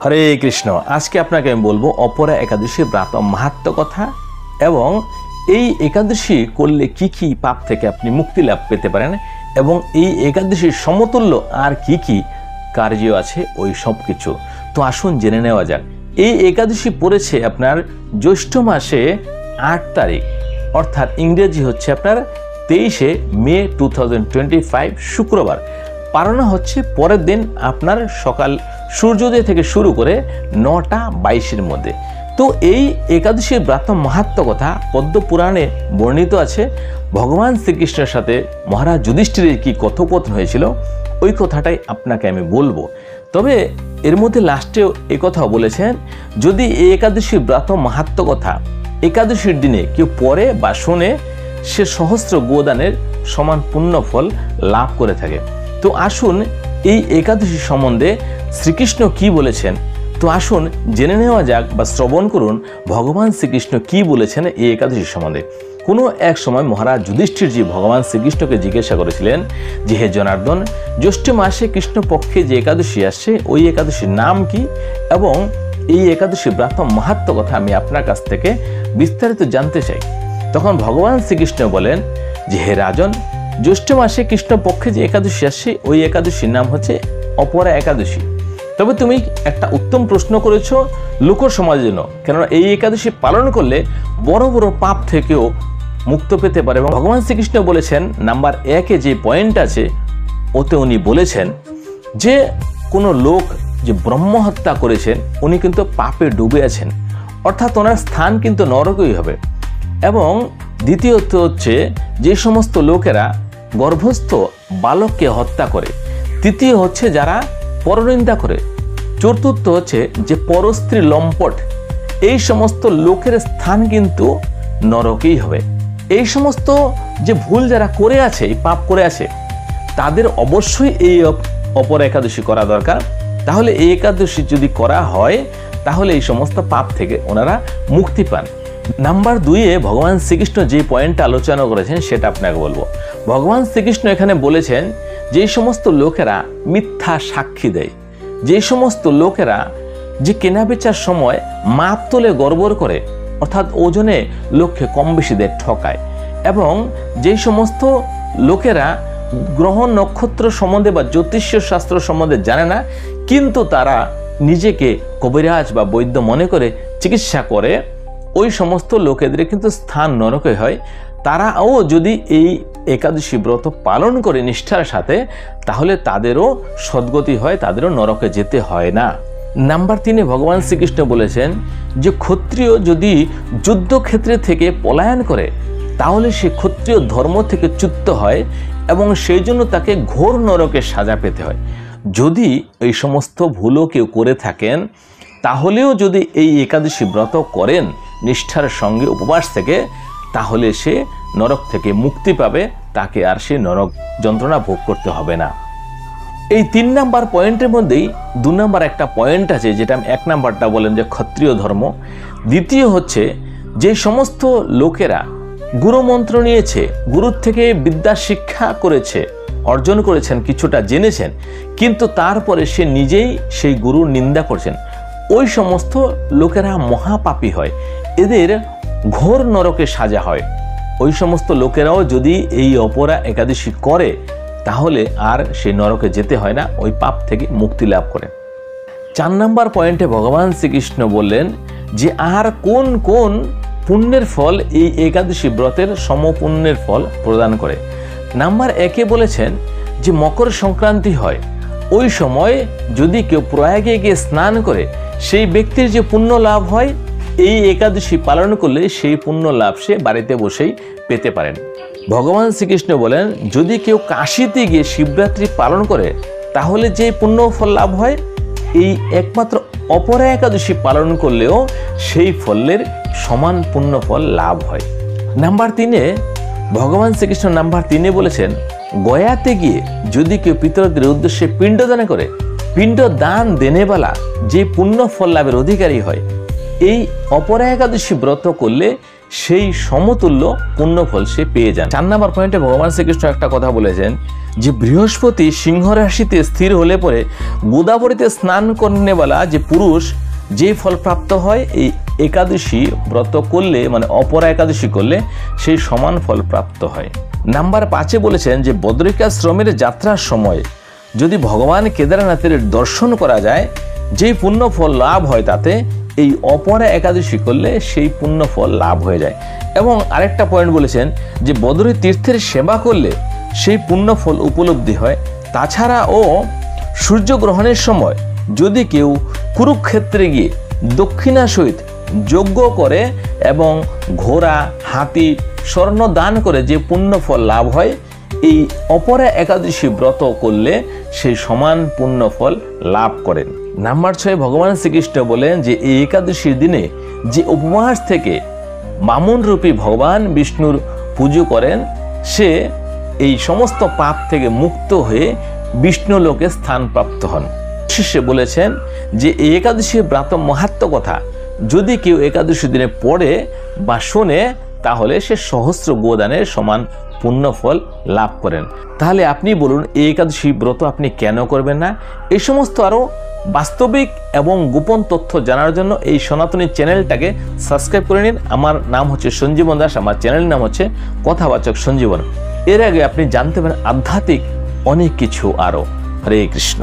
হরে কৃষ্ণ। আজকে আপনাকে আমি বলবো অপরা একাদশী ব্রত মাহাত্ম্য কথা এবং এই একাদশী করলে কি কি পাপ থেকে আপনি মুক্তি লাভ পেতে পারেন এবং এই একাদশীর সমতুল্য আর কি কি কার্য আছে ওই সব কিছু। তো আসুন জেনে নেওয়া যাক। এই একাদশী পড়েছে আপনার জ্যৈষ্ঠ মাসে 8 তারিখ, অর্থাৎ ইংরেজি হচ্ছে আপনার 23 মে 2025 শুক্রবার। পালন হচ্ছে পরের দিন আপনার সকাল সূর্যোদয় থেকে শুরু করে 9টা 22-এর মধ্যে। তো এই একাদশীর ব্রত মাহাত্ম্য কথা পদ্ম পুরাণে বর্ণিত আছে। ভগবান শ্রীকৃষ্ণের সাথে মহারাজ যুধিষ্ঠিরের কি কথোপকথন হয়েছিল ওই কথাটাই আপনাকে আমি বলবো। তবে এর মধ্যে লাস্টেও এই কথাও বলেছেন, যদি এই একাদশীর ব্রত মাহাত্ম্য কথা একাদশীর দিনে কেউ পড়ে বা শোনে, সে সহস্র গোদানের সমান পুণ্য ফল লাভ করে থাকে। তো আসুন এই একাদশী সম্বন্ধে শ্রীকৃষ্ণ কি বলেছেন, তো আসুন জেনে নেওয়া যাক বা শ্রবণ করুন ভগবান শ্রীকৃষ্ণ কি বলেছেন এই একাদশী সম্বন্ধে। কোনো এক সময় মহারাজ যুধিষ্ঠিরজি ভগবান শ্রীকৃষ্ণকে জিজ্ঞাসা করেছিলেন যে, হে জনার্দন, জ্যৈষ্ঠ মাসে কৃষ্ণপক্ষে যে একাদশী আসছে ওই একাদশীর নাম কি এবং এই একাদশী ব্রত মাহাত্ম্য কথা আমি আপনার কাছ থেকে বিস্তারিত জানতে চাই। তখন ভগবান শ্রীকৃষ্ণ বলেন যে, হে রাজন, জ্যৈষ্ঠ মাসে কৃষ্ণপক্ষে যে একাদশী আসছে ওই একাদশীর নাম হচ্ছে অপরা একাদশী। তবে তুমি একটা উত্তম প্রশ্ন করেছো লোক সমাজের জন্য, কেননা এই একাদশী পালন করলে বড় বড় পাপ থেকেও মুক্ত পেতে পারে। এবং ভগবান শ্রীকৃষ্ণ বলেছেন নাম্বার 1-এ যে পয়েন্ট আছে ওতে উনি বলেছেন যে কোনো লোক যে ব্রহ্ম হত্যা করেছেন উনি কিন্তু পাপে ডুবে আছেন, অর্থাৎ ওনার স্থান কিন্তু নরকই হবে। এবং দ্বিতীয়ত হচ্ছে যে সমস্ত লোকেরা গর্ভস্থ বালককে হত্যা করে, তৃতীয় হচ্ছে যারা পরনিন্দা করে, চতুর্থ হচ্ছে যে পরস্ত্রী লম্পট, এই সমস্ত লোকের স্থান কিন্তু নরকেই হবে। এই সমস্ত যে ভুল যারা করে আছে, এই পাপ করে আছে, তাদের অবশ্যই এই অপরা একাদশী করা দরকার। তাহলে এই একাদশী যদি করা হয় তাহলে এই সমস্ত পাপ থেকে ওনারা মুক্তি পান। নাম্বার 2-এ ভগবান শ্রীকৃষ্ণ যে পয়েন্টটা আলোচনা করেছেন সেটা আপনাকে বলবো। ভগবান শ্রীকৃষ্ণ এখানে বলেছেন যে সমস্ত লোকেরা মিথ্যা সাক্ষী দেয়, যে সমস্ত লোকেরা যে কেনাবেচার সময় মাপ তোলে গড়বড় করে, অর্থাৎ ওজনে লোককে কম বেশি দেয়, ঠকায়, এবং যে সমস্ত লোকেরা গ্রহ নক্ষত্র সম্বন্ধে বা জ্যোতিষ্য শাস্ত্র সম্বন্ধে জানে না, কিন্তু তারা নিজেকে কবিরাজ বা বৈদ্য মনে করে চিকিৎসা করে, ওই সমস্ত লোকেদের কিন্তু স্থান নরকে হয়। তারাও যদি এই একাদশী ব্রত পালন করে নিষ্ঠার সাথে, তাহলে তাদেরও সদ্গতি হয়, তাদেরও নরকে যেতে হয় না। নাম্বার 3-এ ভগবান শ্রীকৃষ্ণ বলেছেন যে ক্ষত্রিয় যদি যুদ্ধক্ষেত্রে থেকে পলায়ন করে তাহলে সে ক্ষত্রিয় ধর্ম থেকে চ্যুত হয় এবং সেই জন্য তাকে ঘোর নরকে সাজা পেতে হয়। যদি এই সমস্ত ভুলও কেউ করে থাকেন, তাহলেও যদি এই একাদশী ব্রত করেন নিষ্ঠার সঙ্গে উপবাস থেকে, তাহলে সে নরক থেকে মুক্তি পাবে, তাকে আর সে নরক যন্ত্রণা ভোগ করতে হবে না। এই 3 নাম্বার পয়েন্টের মধ্যেই 2 নাম্বার একটা পয়েন্ট আছে, যেটা 1 নাম্বারটা বলেন যে ক্ষত্রিয় ধর্ম, দ্বিতীয় হচ্ছে যে সমস্ত লোকেরা গুরুমন্ত্র নিয়েছে, গুরুর থেকে বিদ্যা শিক্ষা করেছে, অর্জন করেছেন, কিছুটা জেনেছেন, কিন্তু তারপরে সে নিজেই সেই গুরুর নিন্দা করছেন, ওই সমস্ত লোকেরা মহাপাপী হয়, এদের ঘোর নরকে সাজা হয়। ওই সমস্ত লোকেরাও যদি এই অপরা একাদশী করে তাহলে আর সেই নরকে যেতে হয় না, ওই পাপ থেকে মুক্তি লাভ করে। 4 নাম্বার পয়েন্টে ভগবান শ্রীকৃষ্ণ বললেন যে আর কোন কোন পুণ্যের ফল এই একাদশী ব্রতের সমপুণ্যের ফল প্রদান করে। নাম্বার 1-এ বলেছেন যে মকর সংক্রান্তি হয়, ওই সময় যদি কেউ প্রয়াগে গিয়ে স্নান করে সেই ব্যক্তির যে পুণ্য লাভ হয়, এই একাদশী পালন করলে সেই পুণ্য লাভ সে বাড়িতে বসেই পেতে পারেন। ভগবান শ্রীকৃষ্ণ বলেন যদি কেউ কাশীতে গিয়ে শিবরাত্রি পালন করে তাহলে যে পুণ্য ফল লাভ হয়, এই একমাত্র অপরা একাদশী পালন করলেও সেই ফলের সমান পুণ্য ফল লাভ হয়। নাম্বার 3-এ ভগবান শ্রীকৃষ্ণ নাম্বার 3-এ বলেছেন গয়াতে গিয়ে যদি কেউ পিতরদের উদ্দেশ্যে পিণ্ডদান করে, পিণ্ড দান দেনেওয়ালা যে পুণ্য ফল লাভের অধিকারী হয়, এই অপরা একাদশী ব্রত করলে সেই সমতুল্য পুণ্যফল সে পেয়ে যান। 4 নম্বর পয়েন্টে ভগবান শ্রীকৃষ্ণ একটা কথা বলেছেন যে বৃহস্পতি সিংহ রাশিতে স্থির হলে পরে গোদাবরীতে স্নান করনেওয়ালা যে পুরুষ যে ফল প্রাপ্ত হয় এই একাদশী ব্রত করলে, মানে অপরা একাদশী করলে সেই সমান ফল প্রাপ্ত হয়। নাম্বার 5-এ বলেছেন যে বদ্রিকাশ্রমের যাত্রার সময় যদি ভগবান কেদারনাথের দর্শন করা যায়, যেই পুণ্যফল লাভ হয় তাতে এই অপরা একাদশী করলে সেই পুণ্যফল লাভ হয়ে যায়। এবং আরেকটা পয়েন্ট বলেছেন যে বদ্রী তীর্থের সেবা করলে সেই পুণ্যফল উপলব্ধি হয়। তাছাড়াও সূর্যগ্রহণের সময় যদি কেউ কুরুক্ষেত্রে গিয়ে দক্ষিণা সহিত যজ্ঞ করে এবং ঘোড়া, হাতি, স্বর্ণ দান করে যে পুণ্যফল লাভ হয়, এই অপরা একাদশী ব্রত করলে সেই সমান পুণ্যফল লাভ করেন। নাম্বার 6, ভগবান শ্রীকৃষ্ণ বলেন যে এই একাদশীর দিনে যে উপবাস থেকে বামন রূপী ভগবান বিষ্ণুর পুজো করেন সে এই সমস্ত পাপ থেকে মুক্ত হয়ে বিষ্ণু লোকে স্থান প্রাপ্ত হন। শেষে বলেছেন যে এই একাদশীর ব্রত মাহাত্ম্য কথা যদি কেউ একাদশী দিনে পড়ে বা শোনে তাহলে সে সহস্র গোদানের সমান পুণ্যফল লাভ করেন। তাহলে আপনি বলুন এই একাদশী ব্রত আপনি কেন করবেন না? এই সমস্ত আরও বাস্তবিক এবং গোপন তথ্য জানার জন্য এই সনাতনী চ্যানেলটাকে সাবস্ক্রাইব করে নিন। আমার নাম হচ্ছে সঞ্জীবন দাস, আমার চ্যানেলের নাম হচ্ছে কথাবাচক সঞ্জীবন। এর আগে আপনি জানতে পারেন আধ্যাত্মিক অনেক কিছু আরও। হরে কৃষ্ণ।